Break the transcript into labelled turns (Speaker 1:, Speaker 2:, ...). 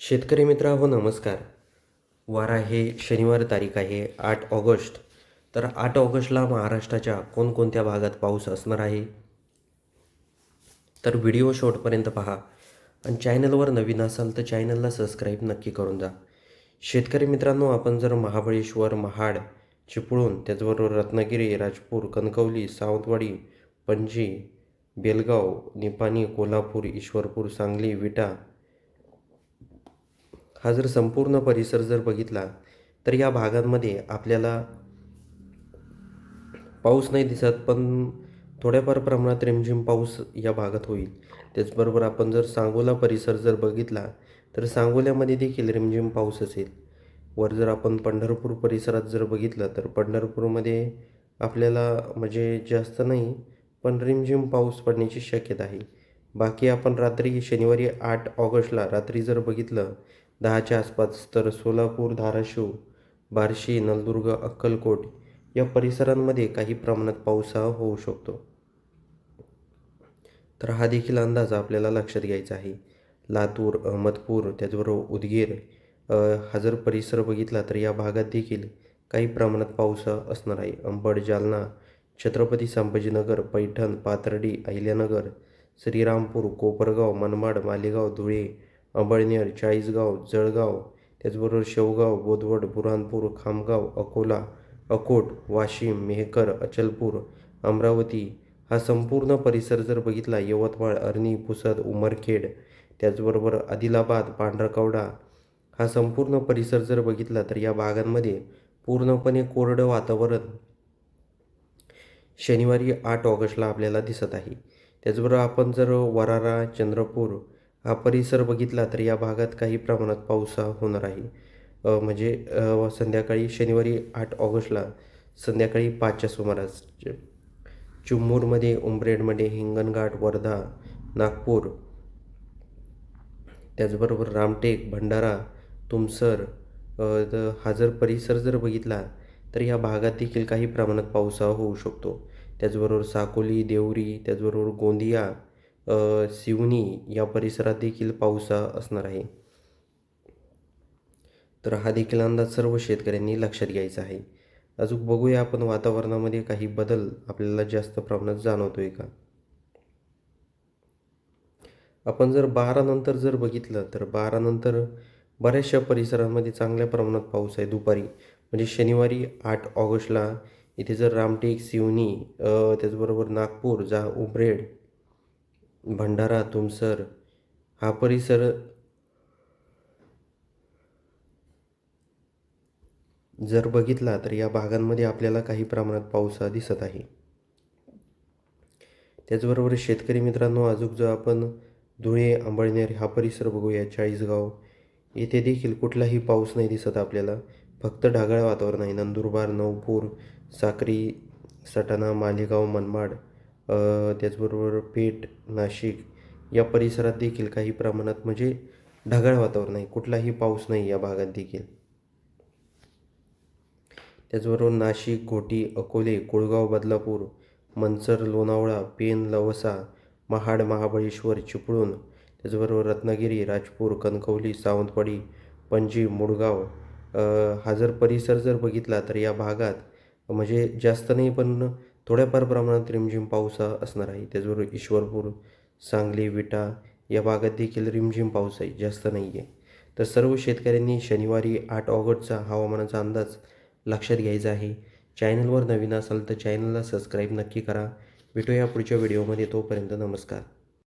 Speaker 1: शेतकरी मित्रांनो नमस्कार. वार आहे शनिवार, तारीख आहे 8 ऑगस्ट. तर 8 ऑगस्टला महाराष्ट्राच्या कोणकोणत्या भागात पाऊस असणार आहे, तर व्हिडिओ शेवटपर्यंत पहा आणि चॅनलवर नवीन असाल तर चॅनलला सबस्क्राईब नक्की करून जा. शेतकरी मित्रांनो, आपण जर महाबळेश्वर, महाड, चिपळूण, त्याचबरोबर रत्नागिरी, राजपूर, कणकवली, सावंतवाडी, पणजी, बेलगाव, निपाणी, कोल्हापूर, ईश्वरपूर, सांगली, विटा हा जर संपूर्ण परिसर जर बघितला तर या भागांमध्ये आपल्याला पाऊस नाही दिसत, पण थोड्याफार प्रमाणात रिमझिम पाऊस या भागात होईल. त्याचबरोबर आपण जर सांगोला परिसर जर बघितला तर सांगोल्यामध्ये देखील रिमझिम पाऊस असेल. वर जर आपण पंढरपूर परिसरात जर बघितलं तर पंढरपूरमध्ये आपल्याला म्हणजे जास्त नाही, पण रिमझिम पाऊस पडण्याची शक्यता आहे. बाकी आपण रात्री शनिवारी 8 ऑगस्टला रात्री जर बघितलं 10च्या आसपास, तर सोलापूर, धाराशिव, बार्शी, नळदुर्ग, अक्कलकोट या परिसरांमध्ये काही प्रमाणात पाऊस हा होऊ शकतो. तर हा देखील अंदाज आपल्याला लक्षात घ्यायचा आहे. लातूर, अहमदपूर, त्याचबरोबर उदगीर हा जर परिसर बघितला तर या भागात देखील काही प्रमाणात पाऊस असणार आहे. अंबड, जालना, छत्रपती संभाजीनगर, पैठण, पाथर्डी, अहिल्यानगर, श्रीरामपूर, कोपरगाव, मनमाड, मालेगाव, धुळे, अंबळनेर, चाळीसगाव, जळगाव, त्याचबरोबर शेवगाव, बोदवड, बुऱ्हाणपूर, खामगाव, अकोला, अकोट, वाशिम, मेहकर, अचलपूर, अमरावती हा संपूर्ण परिसर जर बघितला, यवतमाळ, अरणी, पुसद, उमरखेड, त्याचबरोबर आदिलाबाद, पांढरकवडा हा संपूर्ण परिसर जर बघितला तर या भागांमध्ये पूर्णपणे कोरडं वातावरण शनिवारी 8 ऑगस्टला आपल्याला दिसत आहे. त्याचबरोबर आपण जर वरारा, चंद्रपूर हा परिसर बघितला तर या भागात काही प्रमाणात पाऊस हा होणार आहे. संध्याकाळी शनिवारी 8 ऑगस्टला संध्याकाळी 5च्या सुमारास चिमूरमध्ये, उमरेडमध्ये, हिंगणघाट, वर्धा, नागपूर, त्याचबरोबर रामटेक, भंडारा, तुमसर हा जर परिसर जर बघितला तर या भागात देखील काही प्रमाणात पाऊस हा होऊ शकतो. त्याचबरोबर साकोली, देवरी, त्याचबरोबर गोंदिया, सिवनी या परिसरात देखील पाऊस हा असणार आहे. तर हा देखील अंदाज सर्व शेतकऱ्यांनी लक्षात घ्यायचा आहे. अजून बघूया आपण वातावरणामध्ये काही बदल आपल्याला जास्त प्रमाणात जाणवतोय का. आपण जर 12 नंतर जर बघितलं तर 12 नंतर बऱ्याचशा परिसरांमध्ये चांगल्या प्रमाणात पाऊस आहे दुपारी. म्हणजे शनिवारी 8 ऑगस्टला इथे जर रामटेक, सिवनी, त्याचबरोबर नागपूर, उमरेड, भंडारा, तुमसर हा परिसर जर बघितला तर या भागांमध्ये आपल्याला काही प्रमाणात पाऊस हा दिसत आहे. त्याचबरोबर शेतकरी मित्रांनो, अजून जर आपण धुळे, अंबळनेर हा परिसर बघूया, चाळीसगाव येथे देखील कुठलाही पाऊस नाही दिसत आपल्याला. फक्त ढगाळ वातावरण आहे. नंदुरबार, नवपूर, साक्री, सटाणा, मालेगाव, मनमाड, त्याचबरोबर पेठ, नाशिक या परिसरात देखील काही प्रमाणात म्हणजे ढगाळ वातावरण आहे. कुठलाही पाऊस नाही या भागात देखील. त्याचबरोबर नाशिक, घोटी, अकोले, कोळगाव, बदलापूर, मंचर, लोणावळा, पेण, लवसा, महाड, महाबळेश्वर, चिपळूण, त्याचबरोबर रत्नागिरी, राजपूर, कणकवली, सावंतवाडी, पणजी, मुळगाव हा जर परिसर जर बघितला तर या भागात म्हणजे जास्त नाही, पण थोड्याफार प्रमाणात रिमझिम पाऊस हा असणार आहे. त्याचबरोबर ईश्वरपूर, सांगली, विटा या भागात देखील रिमझिम पाऊस आहे, जास्त नाही आहे. तर सर्व शेतकऱ्यांनी शनिवारी 8 ऑगस्टचा हवामानाचा अंदाज लक्षात घ्यायचा आहे. चॅनलवर नवीन असाल तर चॅनलला सबस्क्राईब नक्की करा. भेटूया पुढच्या व्हिडिओमध्ये. तोपर्यंत नमस्कार.